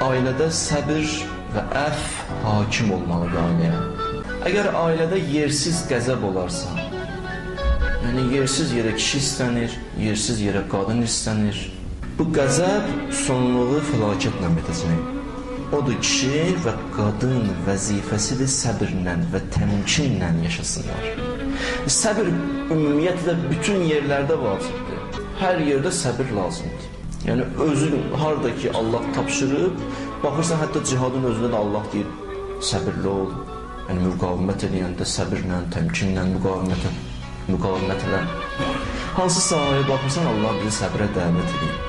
ailədə səbir və əf hakim olmalıdır ailəyə. Əgər ailədə yersiz qəzəb olarsa, yəni yersiz yerə kişi istənir, yersiz yerə qadın istənir, bu qəzəb sonluğu fəlakətlə bitəcək. Odur kişi və qadın vəzifəsidir səbirlə və təmkinlə yaşasınlar. Səbir ümumiyyətlə bütün yerlərdə vacibdir. Hər yerdə səbir lazımdır. Yəni özün harada ki Allah tapşırıb, baxırsan hətta cihadın özündə də Allah deyir, səbirli ol. Yəni müqavimət edəndə səbirlə, təmkinlə, müqavimət elə. Hansı sahaya baxırsan Allah bizi səbrə dəvət edir.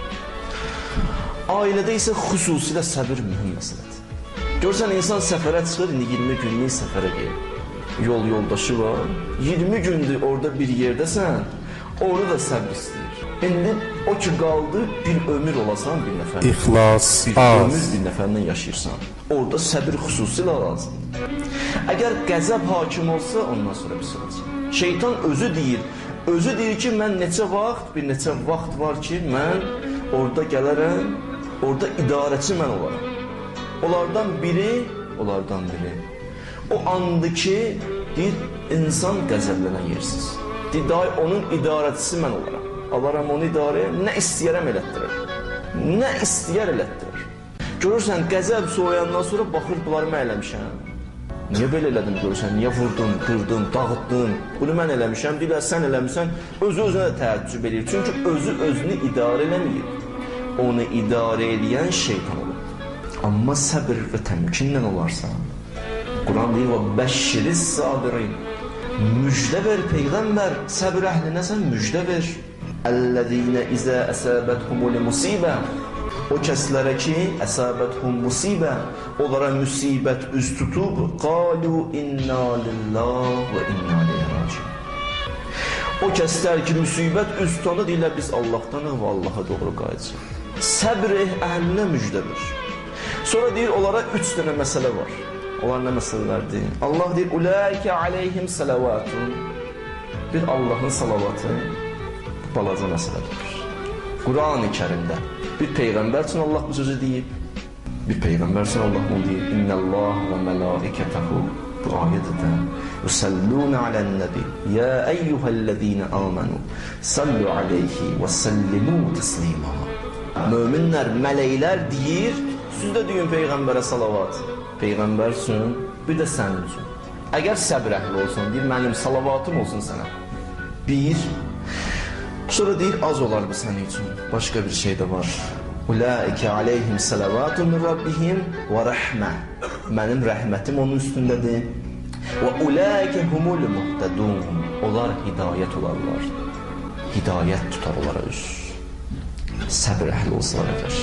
Ailədə isə xüsusilə səbir mühüm məsələdir. Görsən insan səfərə çıxır, indi 20 günlük səfərə gelir. Yol yoldaşı var, 20 gündür orada bir yerdəsən, onu da səbr istəyir. İndi o ki qaldı, bir ömür olasan bir nəfərlə. İxlas, bir ömür bir nəfərlə yaşayırsan. Orada səbir xüsusilə lazımdır. Əgər qəzəb hakim olsa, ondan sonra bir olacaq. Şeytan özü deyir ki, mən neçə vaxt var ki, mən orada gələrəm, orada idarəçi mən olaram. Onlardan biri, o andı ki, deyir, insan qəzəblənən yersiz. Deyir, dahi onun idarəçisi mən olaram. Alaram onu idarəyə, nə istəyərəm elətdirir. Görürsən, qəzəb soğuyandan sonra baxır, bunları mən eləmişəm. Niyə belə elədim görürsən, niyə vurdun, qırdın, dağıtdın, bunu mən eləmişəm, deyirlər, sən eləmişsən, özü-özünə də təəccüb edir. Çünki özü-özünü idarə eləməyir. Onu idarə edən şeytan olur. Amma səbir və təmkinlə olarsa, Quran deyir, وَبَشِّرِ الصَّابِرِينَ müjdə ver, Peyğəmbər, səbir əhlinə sən müjdə ver. اَلَّذ۪ينَ اِذَا أَسَابَتْهُمُ الْمُصِيبَةِ o kəslərə ki, əsabət-hum musibə, onlara müsibət üz tutub, qalu inna lillah və inna ileyhi raciun. O kəslər ki, müsibət üz tutanı deyirlər, biz Allahdanıq və Allaha doğru qayıdacaq. Səbr əhlinə müjdədir. Sonra deyir, onlara 3 dənə məsələ var. Onlar nə məsələlərdir? Allah deyir, ulaikə aleyhim salavatun. Bir Allahın salavatı, balaca məsələdir. Quran-ı Kərimdə bir Peyğəmbər üçün Allah bu sözü deyib, bir Peyğəmbər üçün Allah bunu deyib. İnnəllah və mələikətəhu, bu ayədə yusalluna alən-nəbi, ya eyyuhəl-ləzīnə amanu, sallu aleyhi və sallimu təslima. Möminlər, mələklər deyir, siz də deyin Peyğəmbərə salavat. Peyğəmbər üçün, bir də sənin üçün. Əgər səbr əhli olsun, deyir, mənim salavatım olsun sənə. Bir. Sonra deyir, az olar bu sənin üçün. Başqa bir şey də var. Ulaikə aleyhim salavatun min rabbihim və rəhmə. Mənim rəhmətim onun üstündədir. Və ulaikə humul muhtədun. Onlar hidayət olarlar. Hidayət tutar onlara üz. Səbr əhli olsalar əgər.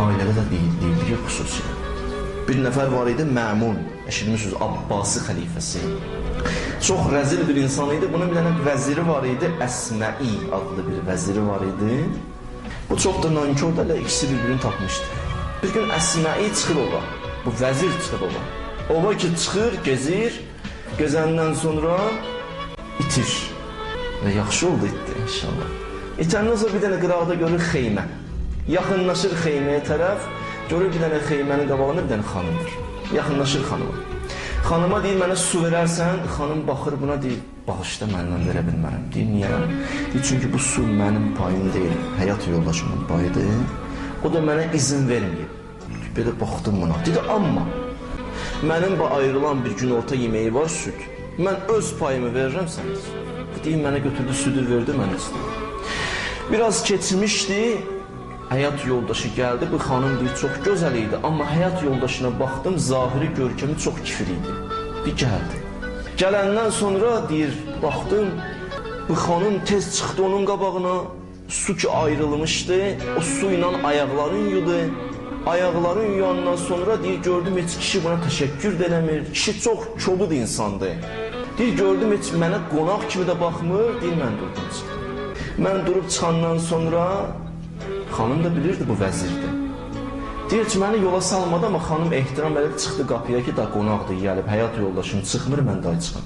Ailədə də deyildi ki, xüsusilə. Bir nəfər var idi, Məmun. Eşitmişsiniz, Abbasi xəlifəsi. Çox rəzil bir insan idi. Bunun bir dənə vəziri var idi, Əsmə'i adlı bir vəziri var idi. Bu çox da nankördə ilə ikisi birbirini tapmışdı. Bir gün Əsmə'i çıxır ova, bu vəzir çıxır ova. Ova ki çıxır, gezir, gezəndən sonra itir. Və yaxşı oldu itdi inşallah. İtəndən sonra bir dənə qıraqda görür xeymə. Yaxınlaşır xeyməyə tərəf, görür bir dənə xeymənin qabağında bir dənə xanımdır. Yaxınlaşır xanıma. Xanıma deyir, mənə su verərsən, xanım baxır buna deyir, bağışda məndən verə bilmərəm. Deyir, niyə? Deyir, çünki bu su mənim payım deyil, həyat yoldaşımın payıdır. O da mənə izin verməyib. Belə baxdım buna. Deyir, amma mənim ayrılan bir gün orta yeməyi var, süt. Mən öz payımı verirəm sənə. Deyir, mənə götürdü, sütü verdi, mənə istəyir. Biraz keçmişdi, həyat yoldaşı gəldi, bu xanım deyir, çox gözəl idi, amma həyat yoldaşına baxdım, zahiri görkəmi çox kifir idi. Bir gəldi. Gələndən sonra deyir, baxdım, bu xanım tez çıxdı onun qabağına, su ki ayrılmışdı, o su ilə ayaqlarını yudu. Ayaqlarını yuyandan sonra deyir, gördüm, heç kişi buna təşəkkür də eləmir, kişi çox kobud insandı. Deyir, gördüm, heç mənə qonaq kimi də baxmır, deyir, mən durdum çıxdım. Mən durub çıxandan sonra xanım da bilirdi bu vəzirdir. Deyir ki, məni yola salmadı, amma xanım ehtiram edib çıxdı qapıya ki, da qonaqdır, gəlib, həyat yoldaşım çıxmır, mən daha çıxım.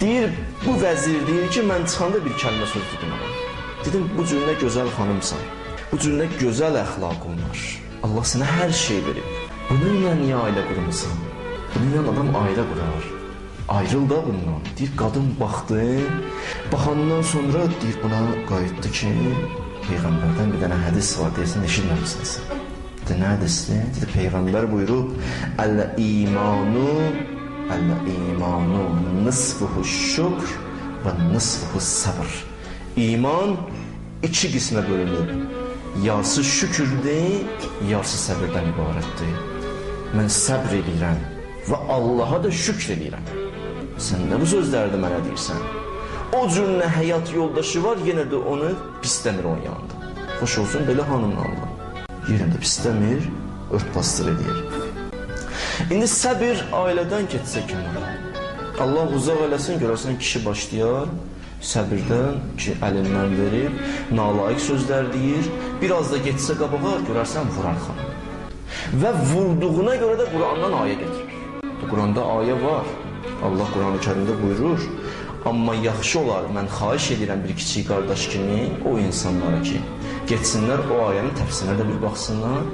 Deyir, bu vəzir deyir ki, mən çıxanda bir kəlmə söz dedim. Dedim, bu cür nə gözəl xanımsan, bu cür nə gözəl əxlaqın var. Allah sənə hər şey verib. Bununla niyə ailə qurmusan? Bununla adam ailə qurar. Ayrıl da bundan. Deyir, qadın baxdı. Baxandan sonra deyir, buna qayıtdı ki, Peyğəmbərdən bir dənə hədis var, deyirsən, eşitməmisiniz. Nə hədisdir? Deyir, Peyğəmbər buyurub, Əl-imanu nisfuhu şükr və nisfuhu sabr. İman iki qismə bölünür. Yarısı şükürdür, yarısı səbirdən ibarətdir. Mən səbr edirəm və Allaha da şükr edirəm. Sən nə bu sözləri də mənə deyirsən? O cür nə həyat yoldaşı var, yenə də onu pisləmir onun yanında. Xoş olsun, belə hanımla Allah. Yenə də pisləmir, örtbastır edir. İndi səbir ailədən getsə kim olur? Allah uzaq eləsin, görərsən kişi başlayar, səbirdən ki, əlindən verib, nalayiq sözlər deyir, biraz da getsə qabağa, görərsən vurar xanım. Və vurduğuna görə də Qurandan ayə getirir. Quranda ayə var. Allah Quran-ı Kərimdə buyurur, amma yaxşı olar, mən xahiş edirəm bir kiçik qardaş kimi o insanlara ki, getsinlər o ayənin təfsirinə də bir baxsınlar,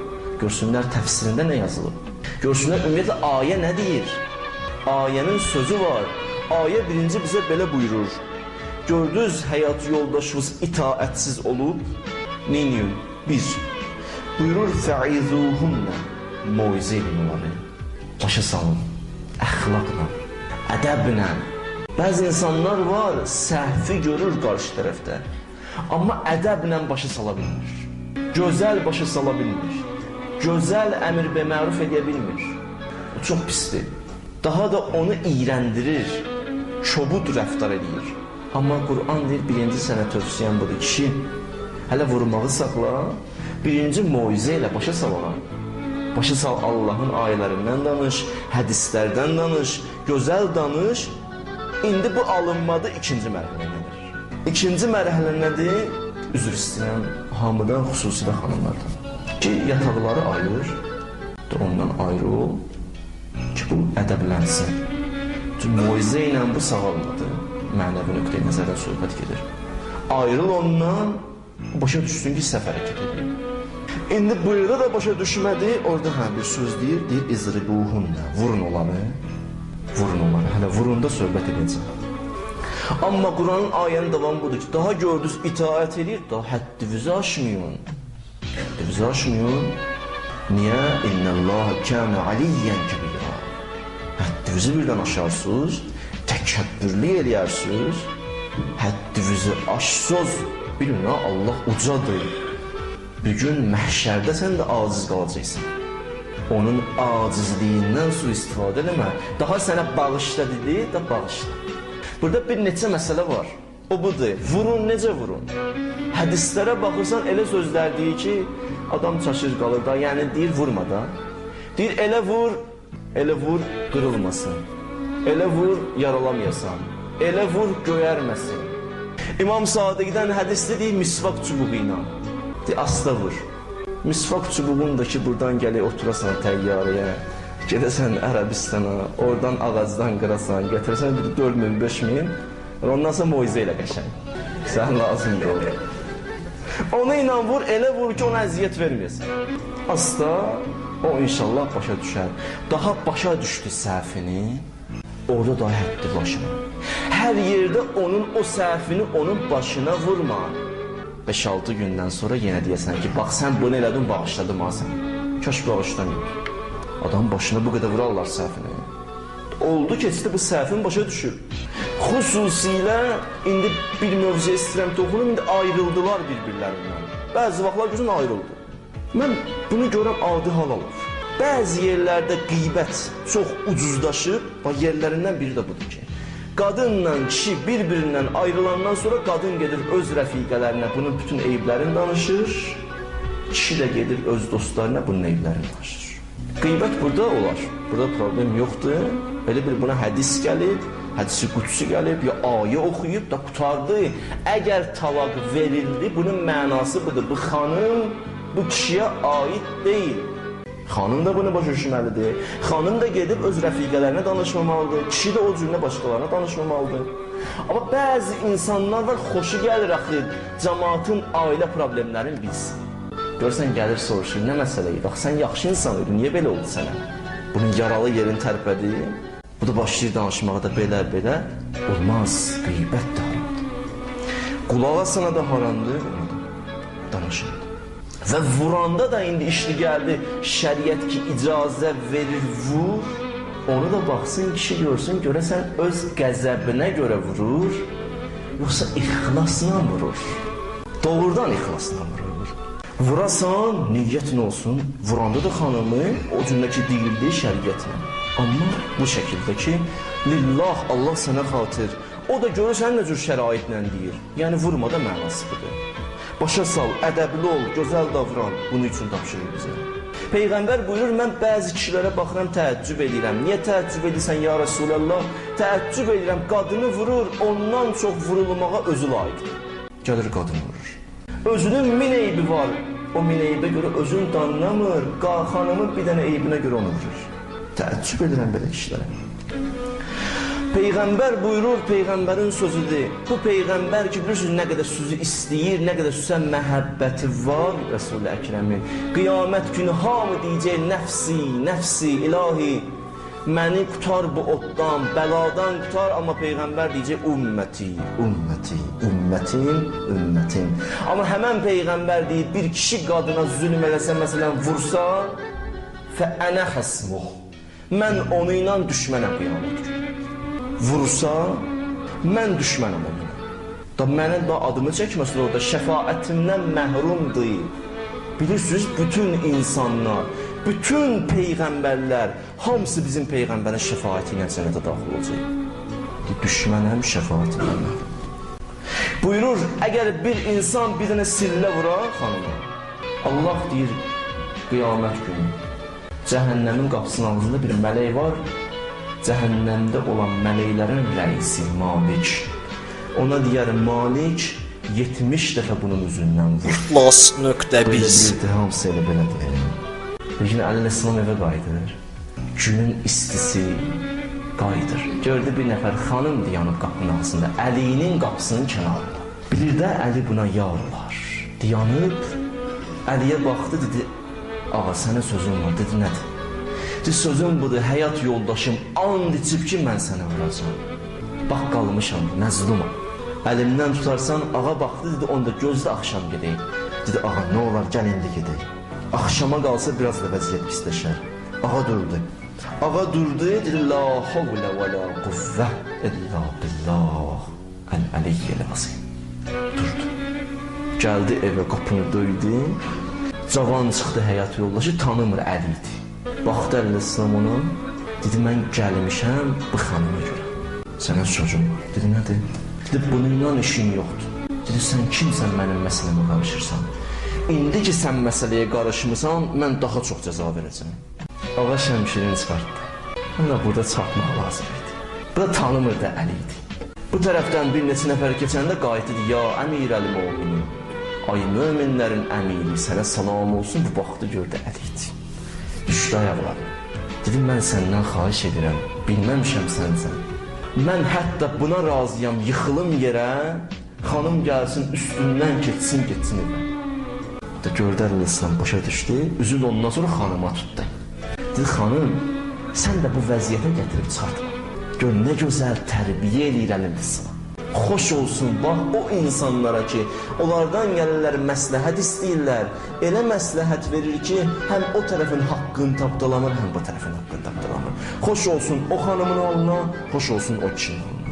görsünlər təfsirində nə yazılıb. Görsünlər ümumiyyətlə ayə nə deyir? Ayənin sözü var. Ayə birinci bizə belə buyurur. Gördünüz həyat yoldaşınız itaətsiz olub, neyin? Bir, buyurur fəizuhunnə, moizə edin onları, başa salın, əxlaqla, ədəblə. Bəzi insanlar var, səhvi görür qarşı tərəfdə, amma ədəblə başa sala bilmir, gözəl başa sala bilmir, gözəl əmr və məruf edə bilmir. O çox pisdir. Daha da onu iyrəndirir, çobud rəftar edir. Amma Qur'an deyir, birinci sənə tövsiyəm budur, kişi, hələ vurmağı saxla, birinci moizə ilə başa salalar. Başa sal Allahın ayələrindən danış, hədislərdən danış, gözəl danış. İndi bu alınmadı, ikinci mərhələ gəlir. İkinci mərhələ nədir? Üzr istəyirəm, hamıdan, xüsusilə xanımlardan. Ki, yataqları ayır, ondan ayrı ol, ki, bu ədəblənsin. Çünki moizə ilə bu sağalmadı. Mənəvi nöqtəyə nəzərdən söhbət gedir. Ayrıl ondan, başa düşsün ki, səhv hərəkət edir. İndi burada da başa düşmədi, orada bir söz deyir, izribuhunna, vurun olanı, vurun olanı, hələ vurunda söhbət edəcək. Amma Quranın ayənin davamı budur ki, daha gördünüz itaət edir, daha həddinizi aşmayın. Həddinizi aşmayın. Niyə? İnnəllâhə kânə aliyyən kəbirə. Həddinizi birdən aşarsınız, təkəbbürlü eləyərsiniz, həddinizi aşsız, bilin ha, Allah ucadır. Bir gün məhşərdə sən də aciz qalacaqsan. Onun acizliyindən su-istifadə eləmə. Daha sənə bağışla dedi, da bağışla. Burada bir neçə məsələ var. O budur, vurun, necə vurun? Hədislərə baxırsan, elə sözlər deyir ki, adam çaşır qalır da, yəni deyir, vurma da. Deyir, elə vur, qırılmasın. Elə vur, yaralamayasan. Elə vur, göyərməsin. İmam Sadiqdən hədisdə deyir, misvaq çubuğu ilə. Deyir, asta vur. Misvaq çubuğun da ki, buradan gələk, oturasan təyyarəyə, gedəsən Ərəbistana, oradan ağacdan qırasan, gətirəsən 4.000-5.000, ondan sonra moizə ilə qəşəng. Sən lazımdır olur. Onu ilə vur, elə vur ki, ona əziyyət verməyəsən. Asta, o inşallah başa düşər. Daha başa düşdü səhvini, orada daha həddi başına. Hər yerdə onun o səhvini onun başına vurma. 5-6 gündən sonra yenə deyəsən ki, bax sən bunu elədin, bağışladım ha sən. Kaş bağışlamayın. Adam başına bu qədər vurarlar səhvini. Oldu keçdi, bu səhvin başa düşür. Xüsusilə, indi bir mövzuya istəyirəm toxunum, indi ayrıldılar bir-birlərindən. Bəzi vaxtlar gözün ayrıldı. Mən bunu görəm adi hal olur. Bəzi yerlərdə qeybət çox ucuzlaşıb, yerlərindən biri də budur ki, qadınla kişi bir-birindən ayrılandan sonra qadın gedir öz rəfiqələrinə bunun bütün eyblərini danışır, kişi də gedir öz dostlarına bunun eyblərini danışır. Qeybət burada olar, burada problem yoxdur, elə bir buna hədis gəlib, hədisi qudsi gəlib, ya ayə oxuyub da qutardı. Əgər talaq verildi, bunun mənası budur, bu xanım bu kişiyə aid deyil. Xanım da bunu başa düşməlidir. Xanım da gedib öz rəfiqələrinə danışmamalıdır. Kişi də o cürlə başqalarına danışmamalıdır. Amma bəzi insanlar var, xoşu gəlir axı, cəmaatın ailə problemlərini bilsin. Görsən gəlir soruşur, nə məsələ idi? Bax, sən yaxşı insan idin, niyə belə oldu sənə? Bunun yaralı yerini tərpədi. Bu da başlayır danışmağa da belə. Olmaz, qeybət də haramdır. Qulaq asana da haramdır, danışın. Və vuranda da indi işli gəldi, şəriət ki, icazə verir, vur. Onu da baxsın, kişi görsün, görəsən öz qəzəbinə görə vurur, yoxsa ixlasla vurur. Doğrudan ixlasla vurur. Vurasan, niyyətin olsun, vuranda da xanımı o cümləki deyildi şəriətlə. Amma bu şəkildə ki, lillah, Allah sənə xatır. O da görürsən nə cür şəraitlə deyir. Yəni vurma da mənası budur. Başa sal, ədəbli ol, gözəl davran. Bunun üçün tapşırır bizə. Peyğəmbər buyurur, mən bəzi kişilərə baxıram, təəccüb edirəm. Niyə təəccüb edirsən, ya Rasulallah? Təəccüb edirəm, qadını vurur, ondan çox vurulmağa özü layiqdir. Gəlir qadını vurur. Özünün min eybi var. O min eybə görə özünü danlamır, xanımın bir dənə eybinə görə onu vurur. Təəccüb edirəm belə kişilərə. Peyğəmbər buyurur, Peyğəmbərin sözüdür. Bu Peyğəmbər ki, bilirsiniz nə qədər sözü istəyir, nə qədər sözə məhəbbəti var Rəsul-i Əkrəmin. Qiyamət günü hamı deyəcək, nəfsi, nəfsi, ilahi, məni qutar bu otdan, bəladan qutar, amma Peyğəmbər deyəcək, ümməti, ümməti, ümmətim, ümmətim. Amma həmən Peyğəmbər deyir, bir kişi qadına zülm eləsə, məsələn, vursa, fə ənə xəsmuh, mən onu ilə düşmənə qiyamət günü. Vursa, mən düşmənəm onunla. Da mənim da adımı çəkməsin orada, şəfaətimdən məhrumdur. Bilirsiniz, bütün insanlar, bütün peyğəmbərlər, hamısı bizim peyğəmbərin şəfaəti ilə cənnətə daxil olacaq. Düşmənəm şəfaətimdən məhrumdur. Buyurur, əgər bir insan bir dənə sillə vura xanıma, Allah deyir, qiyamət günü, cəhənnəmin qapısının ağzında bir mələk var, cəhənnəmdə olan mələklərin rəisi, Malik. Ona deyər, Malik 70 dəfə bunun üzündən vur. İxlas.biz Belə hamısı elə belədir. Bir gün Əli İslam evə qayıdır. Günün istisi qayıdır. Gördü bir nəfər xanım dayanıb qapının ağzında, Əlinin qapısının kənarında. Bilir də Əli buna yar olar. Dayanıb, Əliyə baxdı, dedi, ağa sənə sözüm var, dedi, nədir? Sözüm budur, həyat yoldaşım, and içib ki, mən sənə vuracam. Bax, qalmışam, məzlumam. Əlimdən tutarsan, ağa baxdı, dedi, onda gözlə axşam gedək. Dedi, ağa, nə olar, gəl indi gedək. Axşama qalsa, biraz da vəziyyət pisləşər. Ağa durdu. Ağa durdu, dedi, la havlə və la quvvə illa billah əl-əliyyəl azim. Durdu. Gəldi evə, qapını döydü. Cavan çıxdı həyat yoldaşı, tanımır Əli idi. Baxdı Əli İslam ona, dedi, mən gəlmişəm bu xanıma görə. Sənə sözüm var. Dedi, nədir? Dedi, bununla işin yoxdur. Dedi, sən kimsən mənim məsələmə qarışırsan? İndi ki, sən məsələyə qarışmısan, mən daha çox cəza verəcəm. Ağa şəmşirini çıxartdı. Həm də burada çarpmaq lazım idi. Bu da tanımırdı Əli idi. Bu tərəfdən bir neçə nəfər keçəndə qayıt idi, ya əmir əl-mümin, ay möminlərin əmiri, sənə salam olsun, bu baxdı gördü Əli idi. Düşdü ayaqları. Dedim, mən səndən xahiş edirəm, bilməmişəm sənsən. Mən hətta buna razıyam, yıxılım yerə, xanım gəlsin, üstündən geçsin evə. Gördü Əli İslam başa düşdü, üzül ondan sonra xanıma tutdu. Dedi, xanım, sən də bu vəziyyətə gətirib çıxartma. Gör, nə gözəl tərbiyə eləyir Əli İslam. Xoş olsun, bax, o insanlara ki, onlardan gəlirlər, məsləhət istəyirlər. Elə məsləhət verir ki, həm o tərəfin haqqını tapdalamır, həm bu tərəfin haqqını tapdalamır. Xoş olsun o xanımın alına, xoş olsun o kişinin alına.